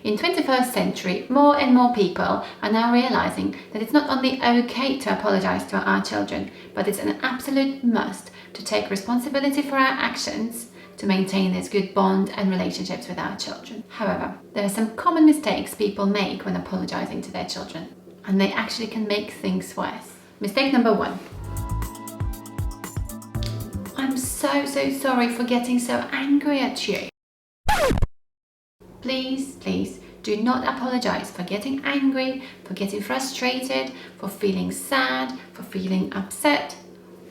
In 21st century, more and more people are now realizing that it's not only okay to apologize to our children, but it's an absolute must to take responsibility for our actions to maintain this good bond and relationships with our children. However, there are some common mistakes people make when apologizing to their children, and they actually can make things worse. Mistake number 1. I'm so sorry for getting so angry at you. Please do not apologize for getting angry, for getting frustrated, for feeling sad, for feeling upset.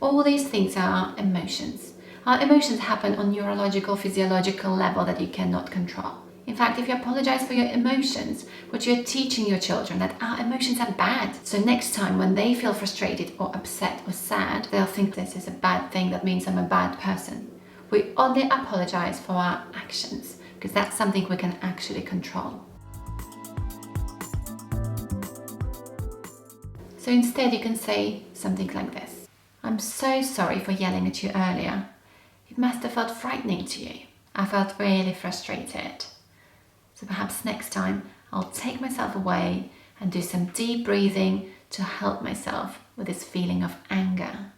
All these things are our emotions. Our emotions happen on neurological, physiological level that you cannot control. In fact, if you apologize for your emotions, what you're teaching your children that our emotions are bad. So next time when they feel frustrated or upset or sad, they'll think this is a bad thing, that means I'm a bad person. We only apologize for our actions, because that's something we can actually control. So instead you can say something like this. I'm so sorry for yelling at you earlier. It must have felt frightening to you. I felt really frustrated. So perhaps next time I'll take myself away and do some deep breathing to help myself with this feeling of anger.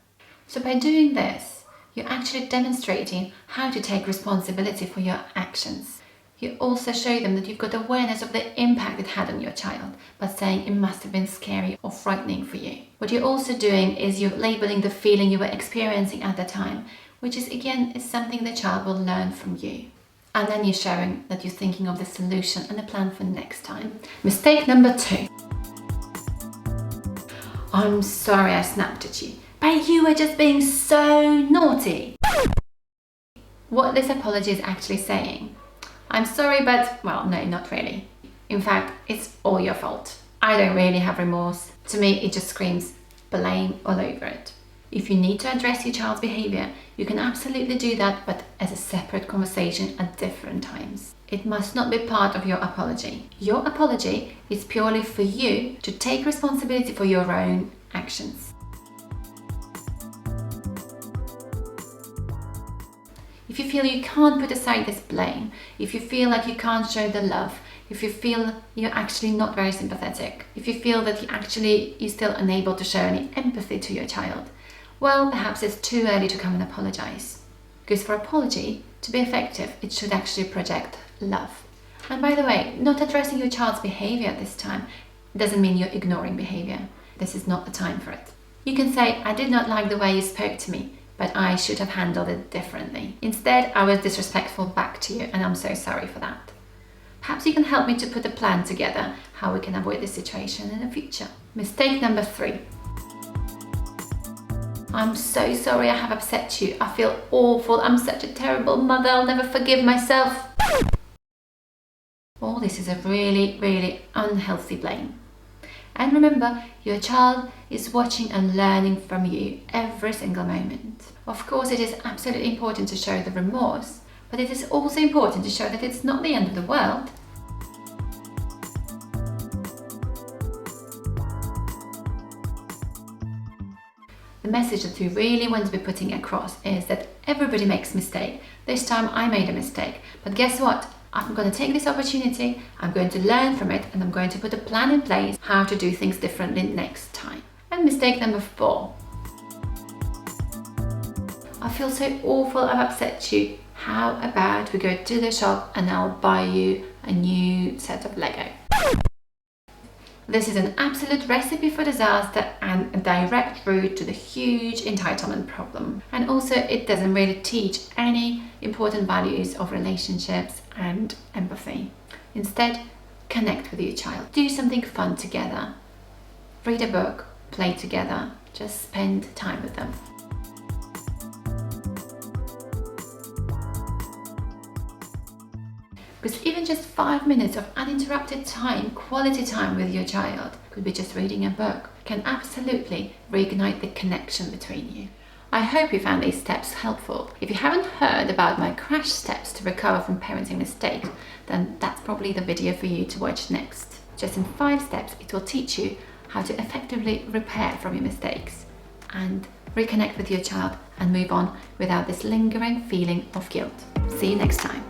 So by doing this, you're actually demonstrating how to take responsibility for your actions. You also show them that you've got awareness of the impact it had on your child by saying it must have been scary or frightening for you. What you're also doing is you're labeling the feeling you were experiencing at the time, which is something the child will learn from you. And then you're showing that you're thinking of the solution and a plan for next time. Mistake number 2. I'm sorry I snapped at you, but you were just being so naughty. What this apology is actually saying, I'm sorry, but, well, no, not really. In fact, it's all your fault. I don't really have remorse. To me, it just screams blame all over it. If you need to address your child's behavior, you can absolutely do that, but as a separate conversation at different times. It must not be part of your apology. Your apology is purely for you to take responsibility for your own actions. If you feel you can't put aside this blame, if you feel like you can't show the love, if you feel you're actually not very sympathetic, if you feel that you're still unable to show any empathy to your child, well, perhaps it's too early to come and apologize. Because for apology to be effective, it should actually project love. And by the way, not addressing your child's behavior at this time doesn't mean you're ignoring behavior. This is not the time for it. You can say, I did not like the way you spoke to me, but I should have handled it differently. Instead, I was disrespectful back to you, and I'm so sorry for that. Perhaps you can help me to put a plan together how we can avoid this situation in the future. Mistake number 3. I'm so sorry I have upset you. I feel awful. I'm such a terrible mother. I'll never forgive myself. All this is a really unhealthy blame. And remember, your child is watching and learning from you every single moment. Of course, it is absolutely important to show the remorse, but it is also important to show that it's not the end of the world. The message that we really want to be putting across is that everybody makes mistakes. This time I made a mistake, but guess what? I'm going to take this opportunity, I'm going to learn from it, and I'm going to put a plan in place how to do things differently next time. And mistake number 4. I feel so awful, I've upset you. How about we go to the shop and I'll buy you a new set of Lego? This is an absolute recipe for disaster and a direct route to the huge entitlement problem. And also it doesn't really teach any important values of relationships and empathy. Instead, connect with your child. Do something fun together. Read a book, play together, just spend time with them. Because even just 5 minutes of uninterrupted time, quality time with your child, could be just reading a book, can absolutely reignite the connection between you. I hope you found these steps helpful. If you haven't heard about my crash steps to recover from parenting mistakes, then that's probably the video for you to watch next. Just in 5 steps, it will teach you how to effectively repair from your mistakes and reconnect with your child and move on without this lingering feeling of guilt. See you next time.